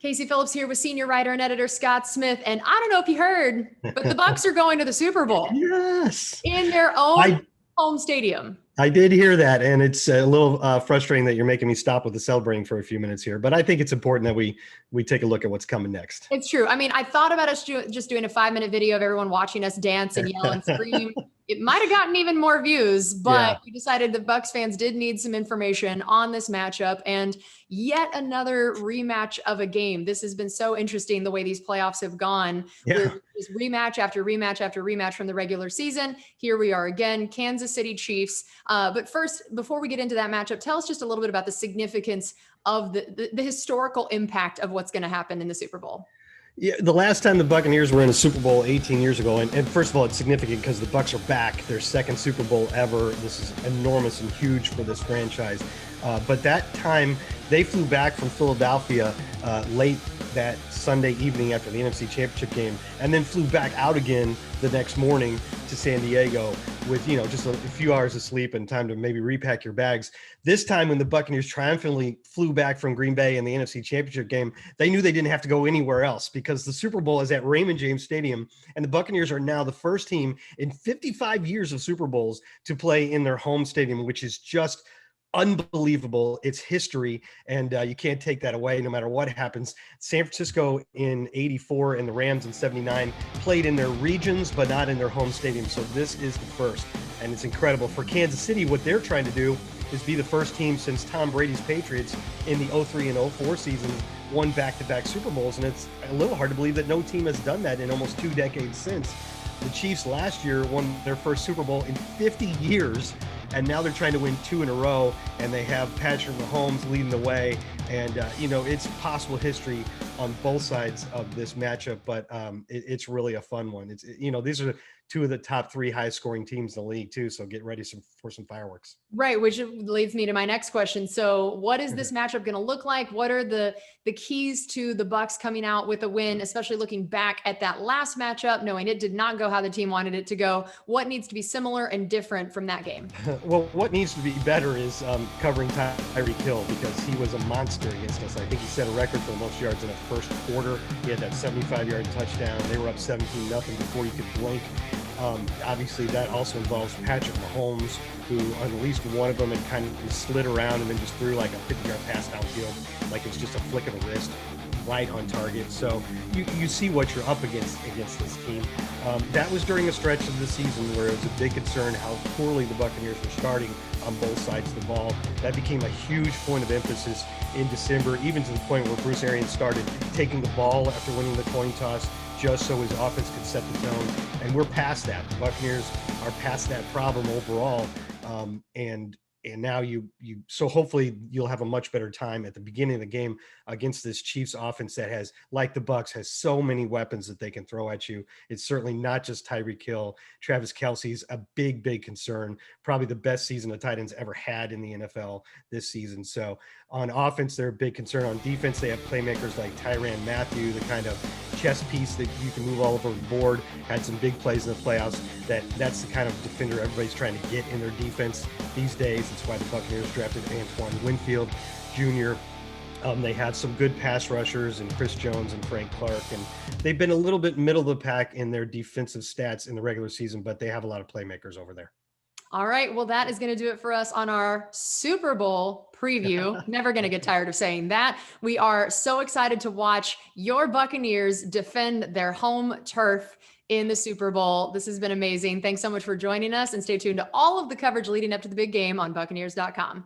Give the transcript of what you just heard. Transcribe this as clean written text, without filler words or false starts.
Casey Phillips here with senior writer and editor Scott Smith. And I don't know if you heard, but the Bucs are going to the Super Bowl. Yes. In their own home stadium. I did hear that, and it's a little frustrating that you're making me stop with the celebrating for a few minutes here. But I think it's important that we take a look at what's coming next. It's true. I mean, I thought about us just doing a 5-minute video of everyone watching us dance and yell and scream. It might have gotten even more views, but we decided that Bucs fans did need some information on this matchup and yet another rematch of a game. This has been so interesting the way these playoffs have gone. With just rematch after rematch after rematch from the regular season. Here we are again, Kansas City Chiefs. But first, before we get into that matchup, tell us just a little bit about the significance of the historical impact of what's going to happen in the Super Bowl. Yeah, the last time the Buccaneers were in a Super Bowl 18 years ago, and first of all, it's significant because the Bucs are back, their second Super Bowl ever. This is enormous and huge for this franchise. But that time, they flew back from Philadelphia late that Sunday evening after the NFC Championship game, and then flew back out again the next morning to San Diego with, just a few hours of sleep and time to maybe repack your bags. This time when the Buccaneers triumphantly flew back from Green Bay in the NFC Championship game, they knew they didn't have to go anywhere else because the Super Bowl is at Raymond James Stadium, and the Buccaneers are now the first team in 55 years of Super Bowls to play in their home stadium, which is just unbelievable. It's history, and you can't take that away no matter what happens. San Francisco in 84 and the Rams in 79 played in their regions, but not in their home stadium. So this is the first, and it's incredible. For Kansas City, what they're trying to do is be the first team since Tom Brady's Patriots in the 03 and 04 seasons won back-to-back Super Bowls, and it's a little hard to believe that no team has done that in almost 2 decades since. The Chiefs last year won their first Super Bowl in 50 years, and now they're trying to win 2 in a row, and they have Patrick Mahomes leading the way. And, it's possible history on both sides of this matchup, but it's really a fun one. These are 2 of the top 3 highest scoring teams in the league too. So get ready for some fireworks. Right. Which leads me to my next question. So what is this matchup going to look like? What are the keys to the Bucs coming out with a win, especially looking back at that last matchup, knowing it did not go how the team wanted it to go? What needs to be similar and different from that game? Well, what needs to be better is covering Tyreek Hill, because he was a monster against us. I think he set a record for the most yards in the first quarter. He had that 75-yard touchdown. They were up 17-0 before you could blink. Obviously, that also involves Patrick Mahomes, who on at least one of them had kind of slid around and then just threw like a 50-yard pass downfield, like it's just a flick of a wrist, right on target. So you see what you're up against this team. That was during a stretch of the season where it was a big concern how poorly the Buccaneers were starting on both sides of the ball. That became a huge point of emphasis in December, even to the point where Bruce Arians started taking the ball after winning the coin toss, just so his offense could set the tone. And we're past that. The Buccaneers are past that problem overall. And now so hopefully you'll have a much better time at the beginning of the game against this Chiefs offense that has, like the Bucs, has so many weapons that they can throw at you. It's certainly not just Tyreek Hill. Travis Kelce's a big, big concern. Probably the best season a tight end's ever had in the NFL this season. So on offense, they're a big concern. On defense, they have playmakers like Tyrann Mathieu, the kind of chess piece that you can move all over the board. Had some big plays in the playoffs. That's the kind of defender everybody's trying to get in their defense these days. That's why the Buccaneers drafted Antoine Winfield Jr. They have some good pass rushers in Chris Jones and Frank Clark, and they've been a little bit middle of the pack in their defensive stats in the regular season, but they have a lot of playmakers over there. All right. Well, that is going to do it for us on our Super Bowl preview. Never going to get tired of saying that. We are so excited to watch your Buccaneers defend their home turf in the Super Bowl. This has been amazing. Thanks so much for joining us, and stay tuned to all of the coverage leading up to the big game on Buccaneers.com.